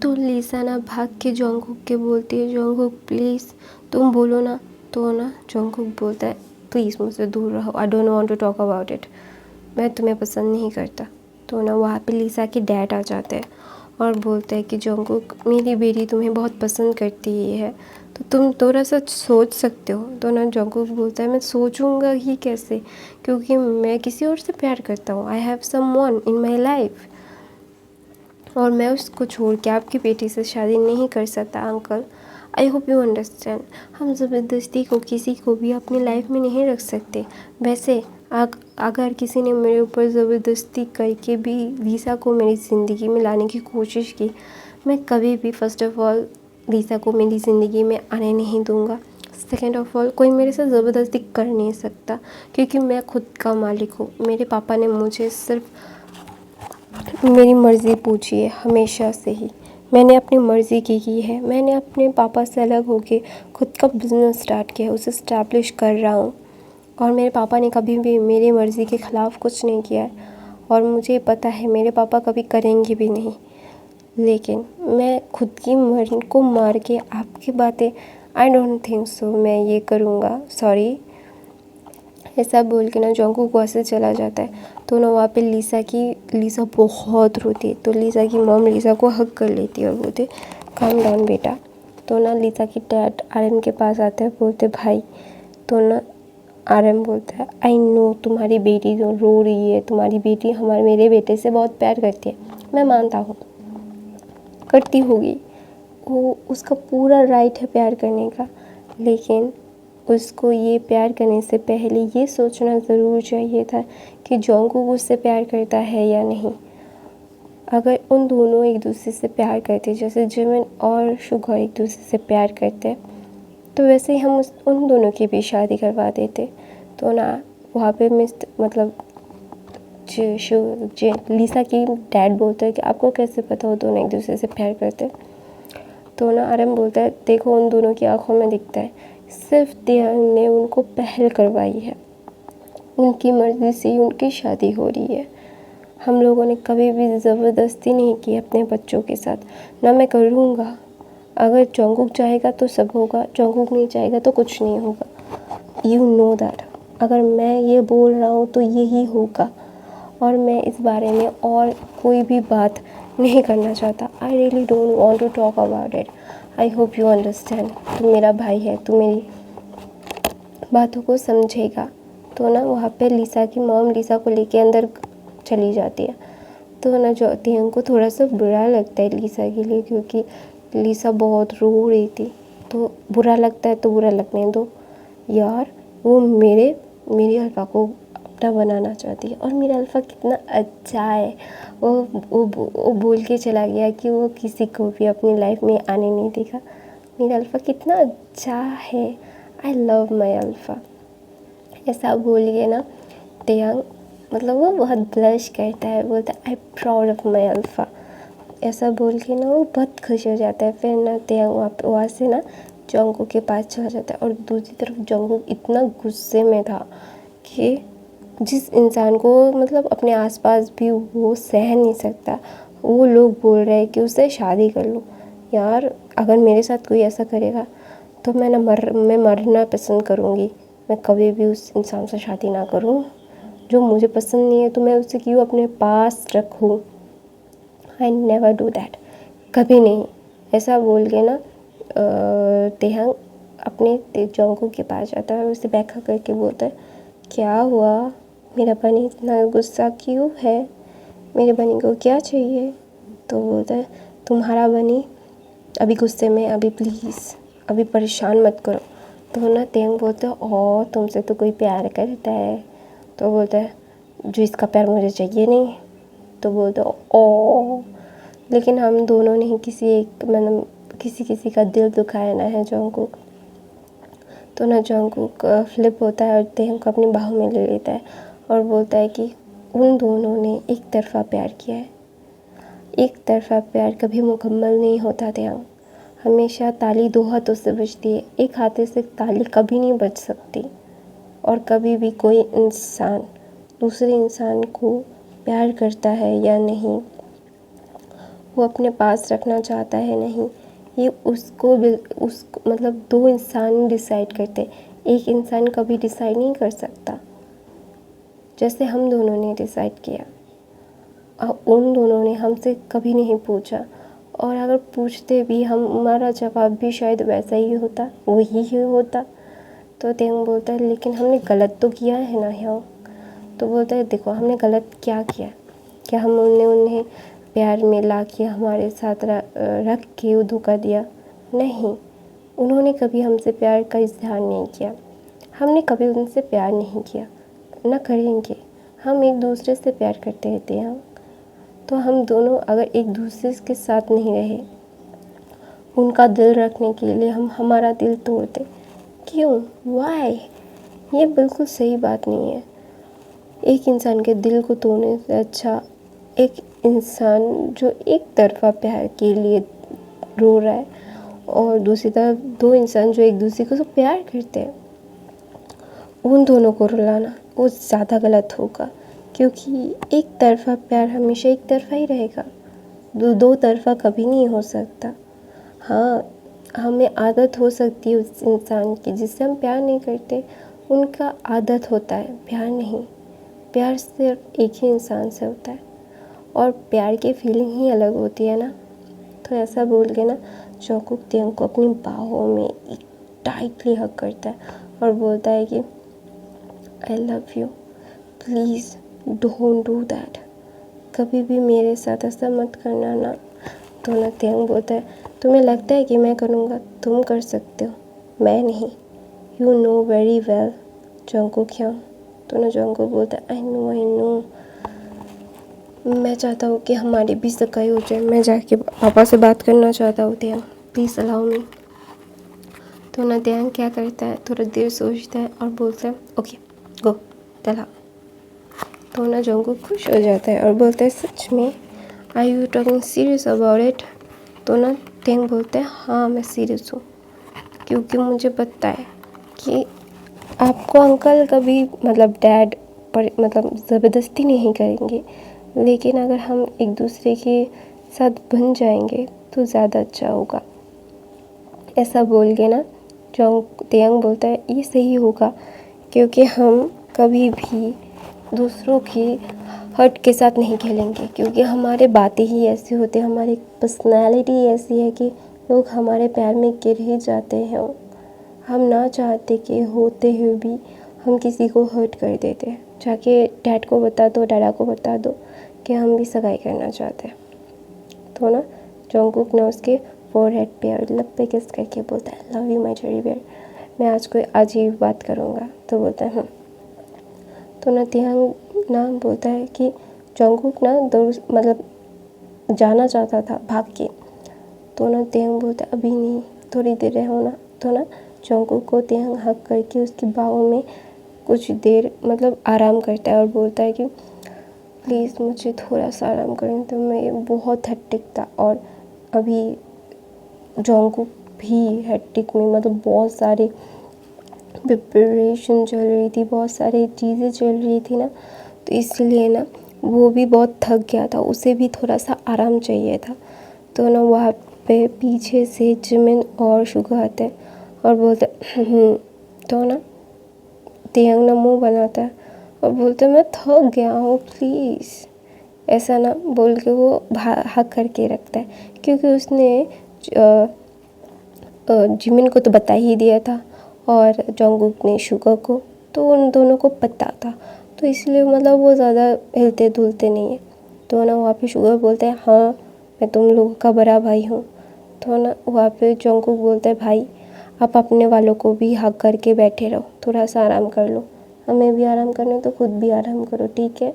तो लिसा ना भाग के जोंगकुक के बोलती है, जोंगकुक प्लीज़ तुम बोलो ना। तो ना जोंगकुक बोलता है प्लीज़ मुझसे दूर रहो, I don't want to talk about it, मैं तुम्हें पसंद नहीं करता। तो ना वहाँ पे लिसा के डैड आ जाते हैं और बोलते हैं कि जोंगकुक मेरी बेटी तुम्हें बहुत पसंद करती है, तो तुम थोड़ा सा सोच सकते हो। तो ना जोंगकुक बोलता है मैं सोचूंगा ही कैसे, क्योंकि मैं किसी और से प्यार करता हूँ, I have someone in my life, और मैं उसको छोड़ के आपकी बेटी से शादी नहीं कर सकता uncle. I hope you understand. हम ज़बरदस्ती को किसी को भी अपनी लाइफ में नहीं रख सकते। वैसे अगर किसी ने मेरे ऊपर ज़बरदस्ती करके भी लिसा को मेरी ज़िंदगी में लाने की कोशिश की, मैं कभी भी फर्स्ट ऑफ़ ऑल लिसा को मेरी ज़िंदगी में आने नहीं दूँगा। सेकेंड ऑफ़ ऑल कोई मेरे साथ ज़बरदस्ती कर नहीं सकता, क्योंकि मैं खुद का मालिक हूँ। मेरे पापा ने मुझे सिर्फ मेरी मर्ज़ी पूछी है हमेशा से ही, मैंने अपनी मर्ज़ी की है। मैंने अपने पापा से अलग होके खुद का बिज़नेस स्टार्ट किया, उसे इस्टेब्लिश कर रहा हूँ, और मेरे पापा ने कभी भी मेरी मर्ज़ी के ख़िलाफ़ कुछ नहीं किया है, और मुझे पता है मेरे पापा कभी करेंगे भी नहीं। लेकिन मैं खुद की मर्ज़ी को मार के आपकी बातें, आई डोंट थिंक सो मैं ये करूँगा, सॉरी। ऐसा बोल के ना जोंगकुक वहाँ से चला जाता है। तो ना वहाँ पे लिसा बहुत रोती है। तो लिसा की मॉम लिसा को हग कर लेती है और बोलते काम डाउन बेटा। तो ना लिसा की डैड आर्यन के पास आते हैं, बोलते भाई। तो ना आर्यन बोलता है आई नो तुम्हारी बेटी जो रो रही है, तुम्हारी बेटी मेरे बेटे से बहुत प्यार करती है, मैं मानता हूँ करती होगी, वो उसका पूरा राइट है प्यार करने का, लेकिन उसको ये प्यार करने से पहले ये सोचना ज़रूर चाहिए था कि जोंगकुक उससे प्यार करता है या नहीं। अगर उन दोनों एक दूसरे से प्यार करते जैसे जिमिन और शुगर एक दूसरे से प्यार करते, तो वैसे ही हम उन दोनों की भी शादी करवा देते। तो ना वहाँ पे लिसा की डैड बोलता है कि आपको कैसे पता वो दोनों एक दूसरे से प्यार करते। तो ना आर्यन बोलता है देखो उन दोनों की आंखों में दिखता है, सिर्फ तियांग ने उनको पहल करवाई है, उनकी मर्ज़ी से ही उनकी शादी हो रही है। हम लोगों ने कभी भी ज़बरदस्ती नहीं की अपने बच्चों के साथ, ना मैं करूँगा। अगर जोंगकुक चाहेगा तो सब होगा, जोंगकुक नहीं चाहेगा तो कुछ नहीं होगा, यू नो दैट। अगर मैं ये बोल रहा हूँ तो यही होगा, और मैं इस बारे में और कोई भी बात नहीं करना चाहता। I really don't want to talk about it, I hope you understand. तू मेरा भाई है, तू मेरी बातों को समझेगा। तो ना वहाँ पे लिसा की मॉम लिसा को लेके अंदर चली जाती है। तो ना जो तियांग को थोड़ा सा बुरा लगता है लिसा के लिए, क्योंकि लिसा बहुत रो रही थी। तो बुरा लगता है तो बुरा लगने दो यार, वो मेरी अल्फा को अपना बनाना चाहती है, और मेरा अल्फा कितना अच्छा है। वो बोल के चला गया कि वो किसी को भी अपनी लाइफ में आने नहीं देगा। मेरा अल्फा कितना अच्छा है, आई लव माई अल्फा। ऐसा बोल के ना तियांग वो बहुत ब्लश करता है, बोलता है I proud of my alpha. ऐसा बोल के ना वो बहुत खुश हो जाता है। फिर ना तियांग वहाँ से ना जोंगकुक के पास चला जाता है, और दूसरी तरफ जोंगकुक इतना गुस्से में था कि जिस इंसान को अपने आसपास भी वो सह नहीं सकता, वो लोग बोल रहे हैं कि उससे शादी कर लो। यार अगर मेरे साथ कोई ऐसा करेगा तो मैं मरना पसंद करूँगी। मैं कभी भी उस इंसान से शादी ना करूँ जो मुझे पसंद नहीं है, तो मैं उसे क्यों अपने पास रखूँ। आई नेवर डू दैट, कभी नहीं। ऐसा बोल के ना तियांग अपने जोंगकुक के पास जाता है और उसे बैठा करके बोलता है क्या हुआ, मेरा बनी इतना गुस्सा क्यों है, मेरे बनी को क्या चाहिए। तो बोलता है तुम्हारा बनी अभी गुस्से में, अभी प्लीज़ अभी परेशान मत करो। तो ना तियांग बोलता है ओ तुमसे तो कोई प्यार करता है। तो बोलता है जो इसका प्यार मुझे चाहिए नहीं। तो बोलता है ओ लेकिन हम दोनों ने ही किसी का दिल दुखाया ना है जोंगकुक। तो ना जोंगकुक फ्लिप होता है और तियांग को अपनी बाहों में ले लेता है और बोलता है कि उन दोनों ने एक तरफ़ा प्यार किया है, एक तरफ़ा प्यार कभी मुकम्मल नहीं होता। तियांग हमेशा ताली दो हाथों से बजती है, एक हाथे से ताली कभी नहीं बज सकती। और कभी भी कोई इंसान दूसरे इंसान को प्यार करता है या नहीं, वो अपने पास रखना चाहता है नहीं, ये उसको मतलब दो इंसान डिसाइड करते। एक इंसान कभी डिसाइड नहीं कर सकता जैसे हम दोनों ने डिसाइड किया। उन दोनों ने हमसे कभी नहीं पूछा, और अगर पूछते भी हमारा जवाब भी शायद वैसा ही होता, वही ही होता। तो तेंग बोलता है लेकिन हमने गलत तो किया है ना ह्योंग। तो बोलता है देखो हमने गलत क्या किया, क्या हमने उन्हें प्यार में ला के हमारे साथ रख के धोखा दिया? नहीं, उन्होंने कभी हमसे प्यार का इजहार नहीं किया, हमने कभी उनसे प्यार नहीं किया, ना करेंगे। हम एक दूसरे से प्यार करते रहते हैं। तो हम दोनों अगर एक दूसरे के साथ नहीं रहे, उनका दिल रखने के लिए हम हमारा दिल तोड़ते क्यों? वाई? ये बिल्कुल सही बात नहीं है। एक इंसान के दिल को तोड़ने से अच्छा एक इंसान जो एक तरफा प्यार के लिए रो रहा है, और दूसरी तरफ दो इंसान जो एक दूसरे को तो प्यार करते हैं, उन दोनों को रुलाना वो ज़्यादा गलत होगा। क्योंकि एक तरफा प्यार हमेशा एक तरफा ही रहेगा, दो तरफा कभी नहीं हो सकता। हाँ, हमें आदत हो सकती है उस इंसान की जिससे हम प्यार नहीं करते, उनका आदत होता है, प्यार नहीं। प्यार सिर्फ एक ही इंसान से होता है, और प्यार की फीलिंग ही अलग होती है ना। तो ऐसा बोल के ना जॉन्गकुक तेयंग को अपनी बाहों में एक टाइटली हग करता है और बोलता है कि आई love you, please don't do that, कभी भी मेरे साथ ऐसा मत करना ना। तो ना तेयंग बोलता है तुम्हें लगता है कि मैं करूँगा? तुम कर सकते हो, मैं नहीं। You know very well Jungkook ह्योंग। तो ना जॉन्गकुक बोलता है आई नो, मैं चाहता हूँ कि हमारी भी सगाई हो जाए, मैं जाके पापा से बात करना चाहता हूँ तेयंग, प्लीज़ अलाउ मी। तो ना तेयंग क्या करता है, थोड़ा देर सोचता है और बोलता है ओके गो चला। तो ना जॉन्गकुक खुश हो जाता है और बोलता है सच में? Are you talking serious about it? तो ना तेयंग बोलता है हाँ मैं सीरियस हूँ, क्योंकि मुझे पता है कि आपको अंकल कभी मतलब डैड पर मतलब ज़बरदस्ती नहीं करेंगे, लेकिन अगर हम एक दूसरे के साथ बन जाएंगे तो ज़्यादा अच्छा होगा। ऐसा बोल के ना तेयंग बोलता है ये सही होगा, क्योंकि हम कभी भी दूसरों की हर्ट के साथ नहीं खेलेंगे, क्योंकि हमारे बातें ही ऐसी होती है, हमारी पर्सनैलिटी ऐसी है कि लोग हमारे प्यार में गिर ही जाते हैं। हम ना चाहते कि होते हुए भी हम किसी को हर्ट कर देते हैं। जाके डैड को बता दो, डैडा को बता दो कि हम भी सगाई करना चाहते हैं। तो ना जॉन्गकुक ने उसके फोरहेड पे और लब पे किस करके बोलता है love you my teddy bear, मैं आज ही बात करूँगा। तो बोलता है तो ना तेयंग ना बोलता है कि जॉन्गकुक ना मतलब जाना चाहता था भाग के। तो ना तेयंग बोलता है अभी नहीं, थोड़ी देर रहो ना। तो ना जॉन्गकुक को तेयंग हग करके उसकी बाहों में कुछ देर मतलब आराम करता है और बोलता है कि प्लीज़ मुझे थोड़ा सा आराम करने दो, मैं बहुत हेक्टिक था। और अभी जॉन्गकुक भी हेक्टिक में मतलब बहुत सारे प्रिपरेशन चल रही थी, बहुत सारी चीज़ें चल रही थी ना, तो इसलिए ना वो भी बहुत थक गया था, उसे भी थोड़ा सा आराम चाहिए था। तो ना वहाँ पे पीछे से जिमिन और शुगा आते हैं और बोलते तो ना तेयंग ना मुँह बनाता है और बोलते मैं थक गया हूँ प्लीज़, ऐसा ना बोल के वो हक करके रखता है, क्योंकि उसने जिमिन को तो बता ही दिया था और जॉन्गकुक ने शुगा को, तो उन दोनों को पता था, तो इसलिए मतलब वो ज़्यादा हिलते डुलते नहीं है। तो ना वहाँ पे शुगा बोलता है हाँ मैं तुम लोगों का बड़ा भाई हूँ। तो ना वहाँ पे जॉन्गकुक बोलता है भाई आप अपने वालों को भी हक करके बैठे रहो, थोड़ा सा आराम कर लो, हमें भी आराम करने तो खुद भी आराम करो ठीक है।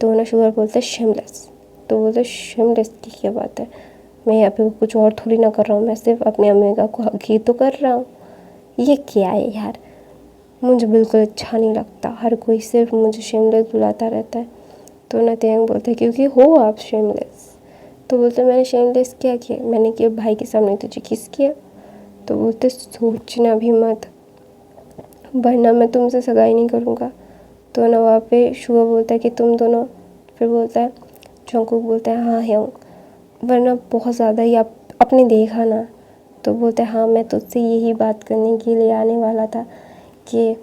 तो ना शुगर बोलता है शेमलेस। तो बोलते शेमलेस की क्या बात है, मैं यहाँ पे कुछ और थोड़ी ना कर रहा हूँ, मैं सिर्फ अपने अमेरिका को हक ही तो कर रहा हूँ। ये क्या है यार, मुझे बिल्कुल अच्छा नहीं लगता, हर कोई सिर्फ मुझे शेमलेस बुलाता रहता है। तो ना तेयंग बोलता है क्योंकि हो आप शेमलेस। तो बोलते मैंने शेमलेस क्या किया, मैंने किया भाई के सामने तुझे किस किया। तो बोलते सोचना भी मत, वरना मैं तुमसे सगाई नहीं करूँगा। तो ना वहाँ पे शुगा बोलता है कि तुम दोनों, फिर बोलता है जॉन्गकुक बोलता है हाँ ह्योंग वरना बहुत ज़्यादा ही आपने देखा ना। तो बोलता है हाँ, मैं तुझसे यही बात करने के लिए आने वाला था कि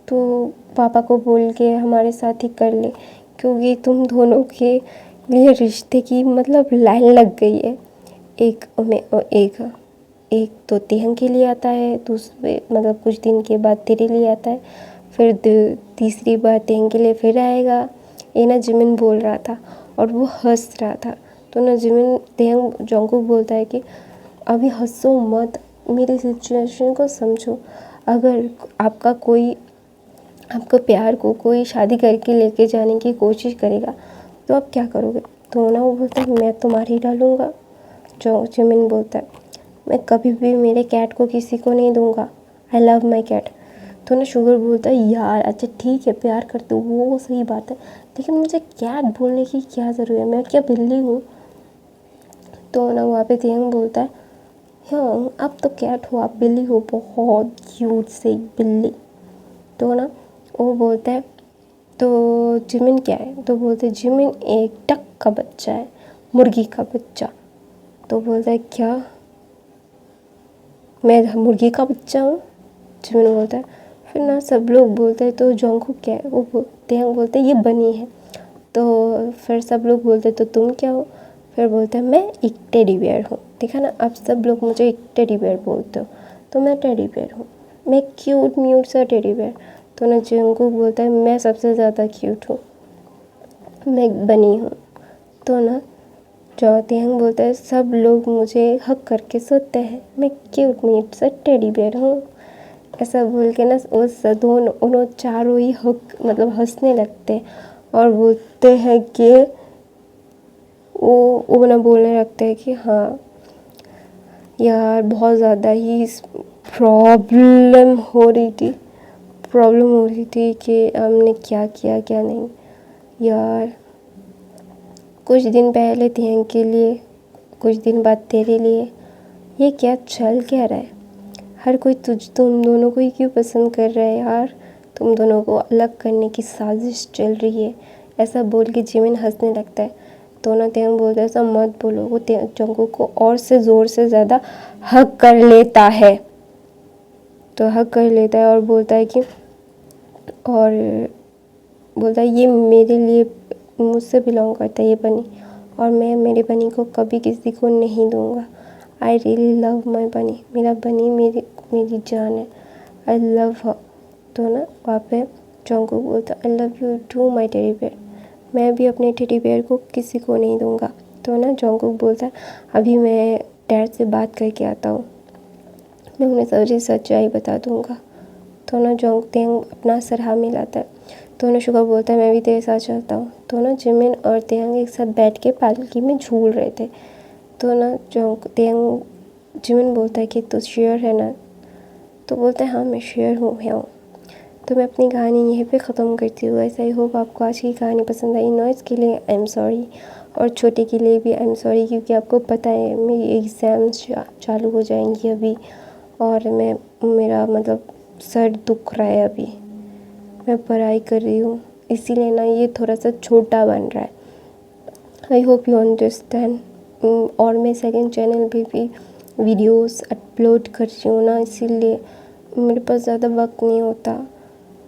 तू पापा को बोल के हमारे साथ ही कर ले, क्योंकि तुम दोनों के लिए रिश्ते की मतलब लाइन लग गई है। एक तो तिहंग के लिए आता है, दूसरे मतलब कुछ दिन के बाद तेरे लिए आता है, फिर तीसरी बार तिहंग के लिए फिर आएगा। ये ना जिमिन बोल रहा था और वो हंस रहा था। तो ना जिमिन तिहंग जोंगकुक बोलता है कि अभी हंसो मत, मेरी सिचुएशन को समझो। अगर आपका प्यार को कोई शादी करके लेके जाने की कोशिश करेगा तो आप क्या करोगे? तो ना वो बोलता है मैं तो मार ही डालूँगा। जो जिमिन बोलता है मैं कभी भी मेरे कैट को किसी को नहीं दूंगा, आई लव माई कैट। तो ना शुगर बोलता है यार अच्छा ठीक है, प्यार करते हो वो सही बात है, लेकिन मुझे कैट बोलने की क्या ज़रूरत है, मैं क्या बिल्ली हूँ? तो ना वहाँ पे तिहंग बोलता है हाँ आप तो कैट हो, आप बिल्ली हो, बहुत क्यूट से बिल्ली। तो ना वो बोलता है तो जिमिन क्या है? तो बोलते हैं जिमिन एक डक का बच्चा है, मुर्गी का बच्चा। तो बोलता है क्या, मैं मुर्गी का बच्चा हूँ? जिमिन बोलता है। फिर ना सब लोग बोलते हैं तो जोंगकुक क्या है? वो बोलते हैं ये बनी है। तो फिर सब लोग बोलते हैं तो तुम क्या हो? फिर बोलते हैं मैं एक टेडी बेयर हूँ। देखा ना, अब सब लोग मुझे एक टेडी बेयर बोलते हो, तो मैं टेडी बेयर हूँ, मैं क्यूट म्यूट सा टेडी बेयर। तो ना जोंगकुक बोलता है मैं सबसे ज़्यादा क्यूट हूँ, मैं एक बनी हूँ। तो ना जो तिहंग बोलता है सब लोग मुझे हक करके सोते हैं, मैं क्यूट म्यूट सा टेडी बेयर हूँ। ऐसा बोल के ना उन चारों ही मतलब हंसने लगते हैं और बोलते हैं कि वो ना बोलने लगते हैं कि हाँ यार बहुत ज़्यादा ही प्रॉब्लम हो रही थी कि हमने क्या किया क्या नहीं। यार कुछ दिन पहले तिहंग के लिए, कुछ दिन बाद तेरे लिए, ये क्या चल क्या रहा है? हर कोई तुम दोनों को ही क्यों पसंद कर रहा है यार? तुम दोनों को अलग करने की साजिश चल रही है। ऐसा बोल के जिमिन हंसने लगता है। तो ना तिहंग बोलता है ऐसा मत बोलो। वो जोंगकुक को और से ज़ोर से ज़्यादा हक कर लेता है। तो हक कर लेता है और बोलता है ये मेरे लिए मुझसे बिलोंग करता है ये बनी, और मैं मेरे बनी को कभी किसी को नहीं दूंगा। आई रियली लव माई बनी, मेरा बनी मेरी जान है, आई लव हर। तो ना वहाँ पे जोंगकुक बोलता I love you too my teddy bear, मैं भी अपने टेडी बेयर को किसी को नहीं दूंगा। तो ना जोंगकुक बोलता है अभी मैं डैड से बात करके आता हूँ, मैं उन्हें सारी सच्चाई बता दूंगा। तो ना तिहंग अपना सर हाथ मिलाता है। तो ना शुगर बोलता है मैं भी तेरे साथ चलता हूँ। तो ना जिमिन और तिहंग एक साथ बैठ के पालकी में झूल रहे थे। तो ना जिमिन बोलता है कि तू श्योर है ना? तो बोलता है हाँ मैं श्योर हूँ। तो मैं अपनी कहानी यहीं पे ख़त्म करती हूँ। ऐसा ही होप आपको आज की कहानी पसंद आई। नॉइज़ के लिए आई एम सॉरी, और छोटे के लिए भी आई एम सॉरी, क्योंकि आपको पता है मेरी एग्ज़ाम्स चालू हो जाएंगी अभी, और मेरा मतलब सर दुख रहा है अभी, मैं पढ़ाई कर रही हूँ, इसीलिए ना ये थोड़ा सा छोटा बन रहा है। आई होप यू अंडरस्टैंड। और मैं सेकंड चैनल पे भी वीडियोस अपलोड कर रही हूँ ना, इसीलिए मेरे पास ज़्यादा वक्त नहीं होता।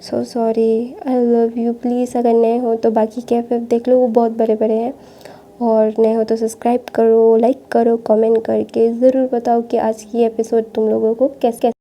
So sorry, I love you. Please अगर नए हो तो बाकी कैफ़े देख लो, वो बहुत बड़े बड़े हैं, और नए हो तो सब्सक्राइब करो, लाइक करो, कमेंट करके ज़रूर बताओ कि आज की एपिसोड तुम लोगों को कैसे